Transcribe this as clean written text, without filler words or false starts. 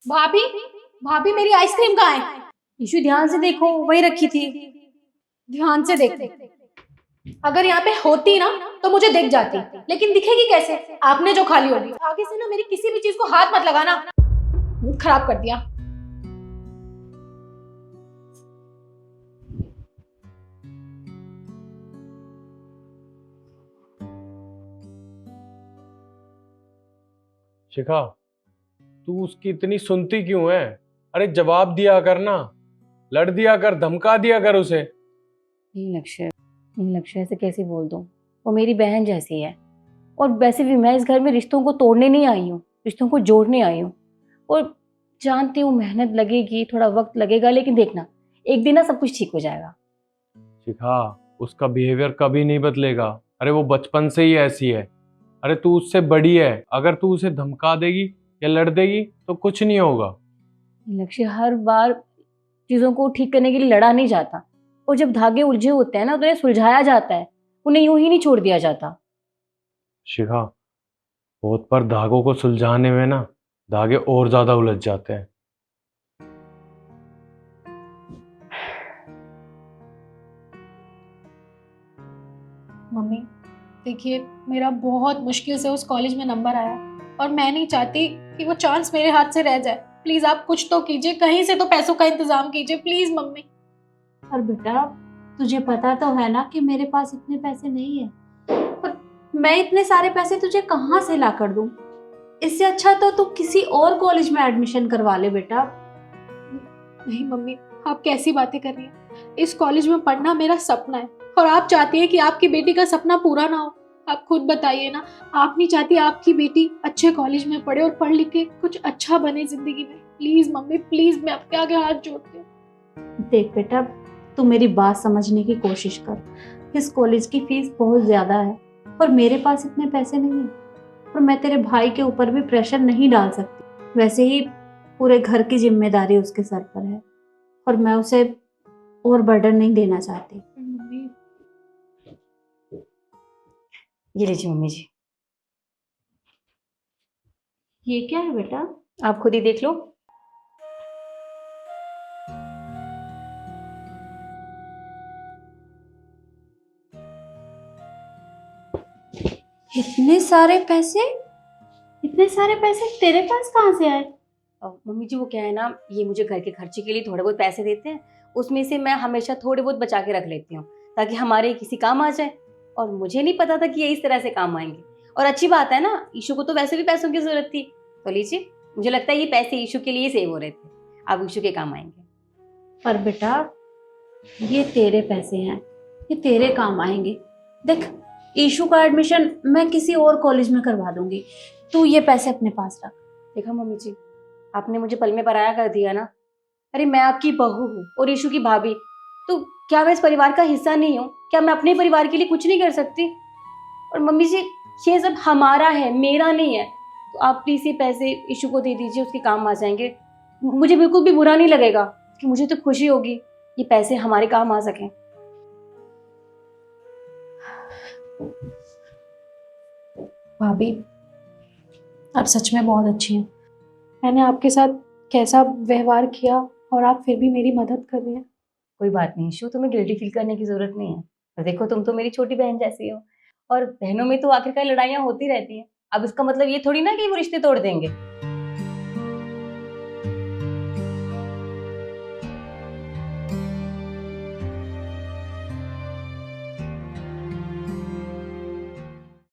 भाभी, भाभी मेरी आइसक्रीम कहाँ है? ईशु ध्यान से देखो, वही रखी थी। ध्यान से देखो। अगर यहाँ पे होती ना तो मुझे दिख जाती, लेकिन दिखेगी कैसे? आपने जो खा ली होगी। आगे से ना मेरी किसी भी चीज को हाथ मत लगाना, मूड खराब कर दिया। शिखा, तू उसकी इतनी सुनती क्यों है? अरे जवाब दिया कर ना, लड़ दिया कर, धमका दिया कर उसे। नहीं लक्ष्य ऐसे कैसे बोल दूं? वो मेरी बहन जैसी है। और वैसे भी मैं इस घर में रिश्तों को तोड़ने नहीं आई हूँ, रिश्तों को जोड़ने आई हूँ। और जानती हूँ मेहनत लगेगी, थोड़ा वक्त लगेगा, लेकिन देखना एक दिन ना सब कुछ ठीक हो जाएगा। शिखा, उसका बिहेवियर कभी नहीं बदलेगा। अरे वो बचपन से ही ऐसी है। अरे तू उससे बड़ी है, अगर तू उसे धमका देगी या लड़ देगी तो कुछ नहीं होगा। लक्ष्य हर बार चीजों को ठीक करने के लिए लड़ा नहीं जाता। और जब धागे उलझे होते हैं ना तो उन्हें सुलझाया जाता है, उन्हें यूं ही नहीं छोड़ दिया जाता। शिखा, बहुत पर धागों को सुलझाने में ना धागे और ज्यादा उलझ जाते हैं। मम्मी देखिए, मेरा बहुत मुश्किल से उस कॉलेज में नंबर आया और मैं नहीं चाहती कि वो चांस मेरे हाथ से रह जाए। प्लीज आप कुछ तो कीजिए, कहीं से तो पैसों का इंतजाम कीजिए प्लीज मम्मी। पर बेटा, तुझे पता तो है ना कि मेरे पास इतने पैसे नहीं है। पर मैं इतने सारे पैसे तुझे कहाँ से ला कर दूं? इससे अच्छा तो तू किसी और कॉलेज में एडमिशन करवा ले बेटा। नहीं मम्मी, आप कैसी बातें कर रही हैं? इस कॉलेज में पढ़ना मेरा सपना है और आप चाहती हैं कि आपकी बेटी का सपना पूरा ना हो। आप खुद बताइए ना, आप नहीं चाहती आपकी बेटी अच्छे कॉलेज में पढ़े और पढ़ लिख के कुछ अच्छा बने जिंदगी में? प्लीज मम्मी प्लीज, मैं आपके आगे हाथ जोड़ती हूँ। देख बेटा, तू मेरी बात समझने की कोशिश कर। इस कॉलेज की फीस बहुत ज्यादा है और मेरे पास इतने पैसे नहीं है। और मैं तेरे भाई के ऊपर भी प्रेशर नहीं डाल सकती। वैसे ही पूरे घर की जिम्मेदारी उसके सर पर है और मैं उसे और बर्डन नहीं देना चाहती। मम्मी ये लीजिए मम्मी जी, ये क्या है बेटा? आप खुद ही देख लो। इतने सारे पैसे? इतने सारे पैसे तेरे पास कहाँ से आए? मम्मी जी वो क्या है ना, ये मुझे घर के खर्चे के लिए थोड़े बहुत पैसे देते हैं, उसमें से मैं हमेशा थोड़े बहुत बचा के रख लेती हूँ ताकि हमारे किसी काम आ जाए। और मुझे नहीं पता था कि ये इस तरह से काम आएंगे। और अच्छी बात है ना, ईशु को तो वैसे भी पैसों की जरूरत थी, तो लीजिए, मुझे लगता है ये पैसे ईशु के लिए सेव हो रहे थे, अब ईशु के काम आएंगे। पर बेटा, ये तेरे पैसे हैं, ये तेरे काम आएंगे। देख, ईशू का एडमिशन मैं किसी और कॉलेज में करवा दूंगी, तू ये पैसे अपने पास रख। देखा मम्मी जी, आपने मुझे पल में पराया कर दिया ना। अरे मैं आपकी बहू हूँ और ईशु की भाभी, तो क्या मैं इस परिवार का हिस्सा नहीं हूँ? क्या मैं अपने परिवार के लिए कुछ नहीं कर सकती? और मम्मी जी, ये सब हमारा है, मेरा नहीं है। तो आप प्लीज ये पैसे ईशु को दे दीजिए, उसके काम आ जाएंगे। मुझे बिल्कुल भी बुरा नहीं लगेगा, कि मुझे तो खुशी होगी ये पैसे हमारे काम आ सकें। भाभी, आप सच में बहुत अच्छी हैं। मैंने आपके साथ कैसा व्यवहार किया और आप फिर भी मेरी मदद कर रही हैं। कोई बात नहीं ईशु, तुम्हें गिल्टी फील करने की जरूरत नहीं है। और देखो, तुम तो मेरी छोटी बहन जैसी हो, और बहनों में तो आखिरकार लड़ाइयाँ होती रहती हैं। अब इसका मतलब ये थोड़ी ना कि वो रिश्ते तोड़ देंगे।